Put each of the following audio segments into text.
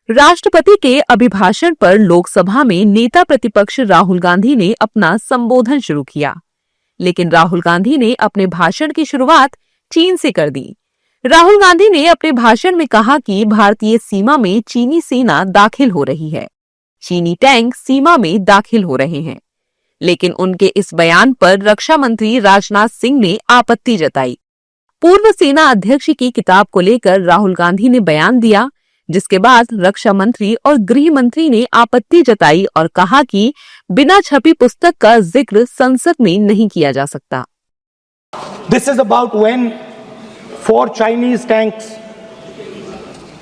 राष्ट्रपति के अभिभाषण पर लोकसभा में नेता प्रतिपक्ष राहुल गांधी ने अपना संबोधन शुरू किया, लेकिन राहुल गांधी ने अपने भाषण की शुरुआत चीन से कर दी। राहुल गांधी ने अपने भाषण में कहा कि भारतीय सीमा में चीनी सेना दाखिल हो रही है, चीनी टैंक सीमा में दाखिल हो रहे हैं। लेकिन उनके इस बयान पर रक्षा मंत्री राजनाथ सिंह ने आपत्ति जताई। पूर्व सेना अध्यक्ष की किताब को लेकर राहुल गांधी ने बयान दिया, जिसके बाद रक्षा मंत्री और गृह मंत्री ने आपत्ति जताई और कहा कि बिना छपी पुस्तक का जिक्र संसद में नहीं किया जा सकता। This is about when 4 Chinese tanks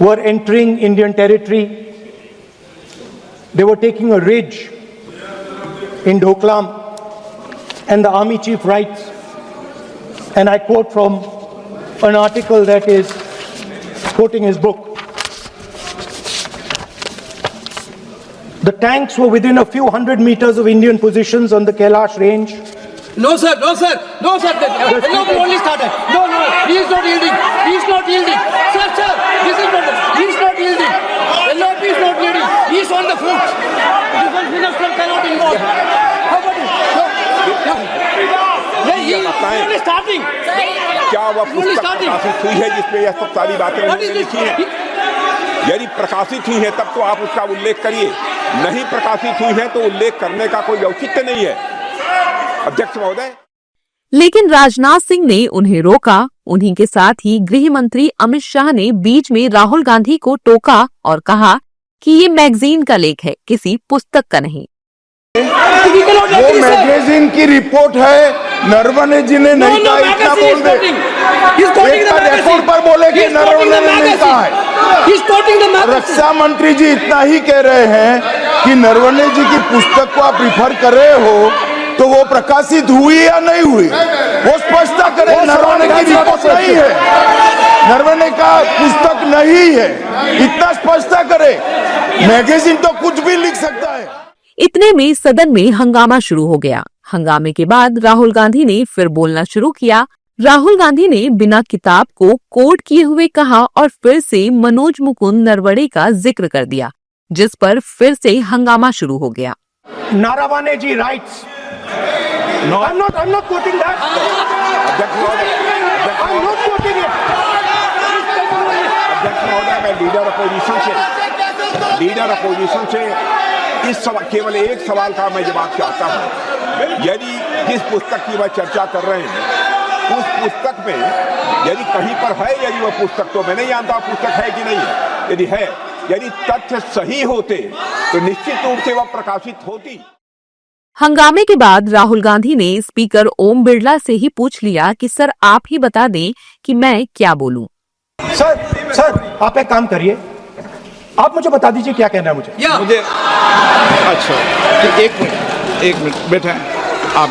were entering Indian territory. They were taking a ridge in Doklam, and the army chief writes, and I quote from an article that is quoting his book. The tanks were within a few hundred meters of Indian positions on the Kailash range. No, sir, no, sir, no, sir. No, only started. No, he is not yielding. He is not yielding. Sir, this is not. He is not yielding. LOP is not yielding. He is on the foot. Defense minister cannot involve. How about it? No. He is only starting. क्या वह पुस्तक प्रकाशित हुई है जिसमें यह सब सारी बातें लिखी हैं? यदि प्रकाशित हुई है तब तो आप उसका उल्लेख करिए, नहीं प्रकाशित हुई है तो उल्लेख करने का कोई औचित्य नहीं है, अध्यक्ष महोदय। लेकिन राजनाथ सिंह ने उन्हें रोका। उन्हीं के साथ ही गृह मंत्री अमित शाह ने बीच में राहुल गांधी को टोका और कहा कि ये मैगजीन का लेख है, किसी पुस्तक का नहीं। वो मैगजीन की रिपोर्ट है, नरवणे जी ने नहीं कहा, इतना बोल दे। रिकॉर्ड पर बोले कि नरवणे ने नहीं कहा है। रक्षा मंत्री जी इतना ही कह रहे हैं कि नरवणे जी की पुस्तक को आप रिफर कर रहे हो तो वो प्रकाशित हुई या नहीं हुई, वो स्पष्टता करे। नरवणे की रिपोर्ट नहीं है, नरवणे का पुस्तक नहीं है, इतना स्पष्टता करे। मैगजीन तो कुछ भी लिख सकता है। इतने में सदन में हंगामा शुरू हो गया। हंगामे के बाद राहुल गांधी ने फिर बोलना शुरू किया। राहुल गांधी ने बिना किताब को कोट किए हुए कहा और फिर से मनोज मुकुंद नरवणे का जिक्र कर दिया, जिस पर फिर से हंगामा शुरू हो गया। Naravane ji writes. No, I'm not quoting that. I'm not quoting it. अध्यक्ष महोदय, मैं लीडर अपोजिशन से इस सवाल, केवल एक सवाल का मैं जवाब चाहता हूँ। यदि जिस पुस्तक की वह चर्चा कर रहे हैं उस पुस्तक में यदि कहीं पर है, यदि वह पुस्तक, तो मैं नहीं जानता पुस्तक है कि नहीं है। यदि है, यदि तथ्य सही होते तो निश्चित रूप से वह प्रकाशित होती। हंगामे के बाद राहुल गांधी ने स्पीकर ओम बिरला से ही पूछ लिया कि सर आप ही बता दें कि मैं क्या बोलूं। सर आप एक काम करिए, आप मुझे बता दीजिए क्या कहना है मुझे। अच्छा, एक मिनट बैठे आप।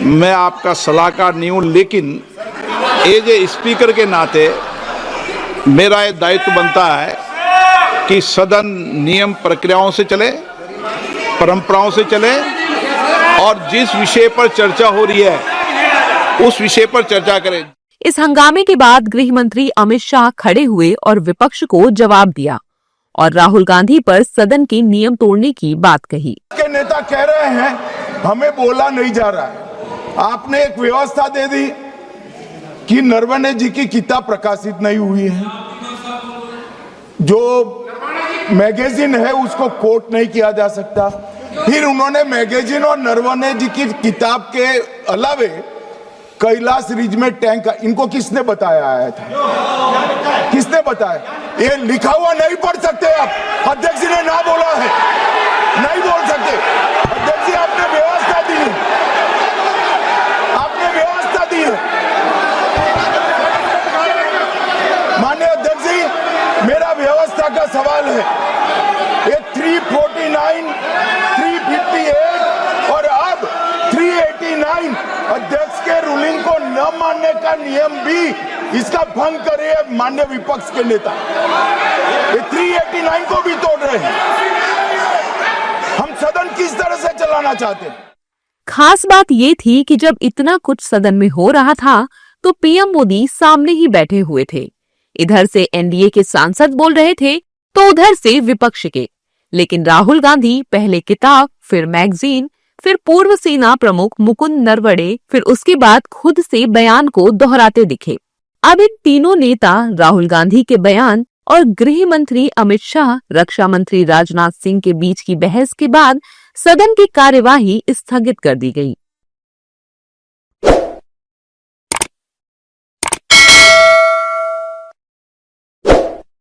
मैं आपका सलाहकार नहीं हूं, लेकिन एज ए स्पीकर के नाते मेरा ये दायित्व बनता है कि सदन नियम प्रक्रियाओं से चले, परंपराओं से चले और जिस विषय पर चर्चा हो रही है उस विषय पर चर्चा करें। इस हंगामे के बाद गृह मंत्री अमित शाह खड़े हुए और विपक्ष को जवाब दिया और राहुल गांधी पर सदन के नियम तोड़ने की बात कही। के नेता कह रहे हैं हमें बोला नहीं जा रहा है। आपने एक व्यवस्था दे दी कि नरवणे जी की किताब प्रकाशित नहीं हुई है, जो मैगजीन है उसको कोट नहीं किया जा सकता। फिर उन्होंने मैगजीन और नरवणे जी की किताब के अलावे कैलाश रिज में टैंक, इनको किसने बताया आया था? किसने बताया? ये लिखा हुआ नहीं पढ़ सकते आप। अध्यक्ष जी ने ना बोला है, नहीं बोल सकते। अध्यक्ष जी आपने व्यवस्था दी है, आपने व्यवस्था दी है। माननीय अध्यक्ष जी, मेरा व्यवस्था का सवाल है। ये 349, 358 और अब 389 अध्यक्ष के रूलिंग को न मानने का नियम भी इसका भंग करे माननीय विपक्ष के नेता। ये 389 को भी तोड़ रहे हैं। हम सदन किस तरह से चलाना चाहते हैं? खास बात ये थी कि जब इतना कुछ सदन में हो रहा था तो पीएम मोदी सामने ही बैठे हुए थे। इधर से एनडीए के सांसद बोल रहे थे तो उधर से विपक्ष के। लेकिन राहुल गांधी पहले किताब, फिर मैगजीन, फिर पूर्व सेना प्रमुख मुकुंद नरवणे, फिर उसके बाद खुद से बयान को दोहराते दिखे। अब इन तीनों नेता राहुल गांधी के बयान और गृह मंत्री अमित शाह, रक्षा मंत्री राजनाथ सिंह के बीच की बहस के बाद सदन की कार्यवाही स्थगित कर दी गई।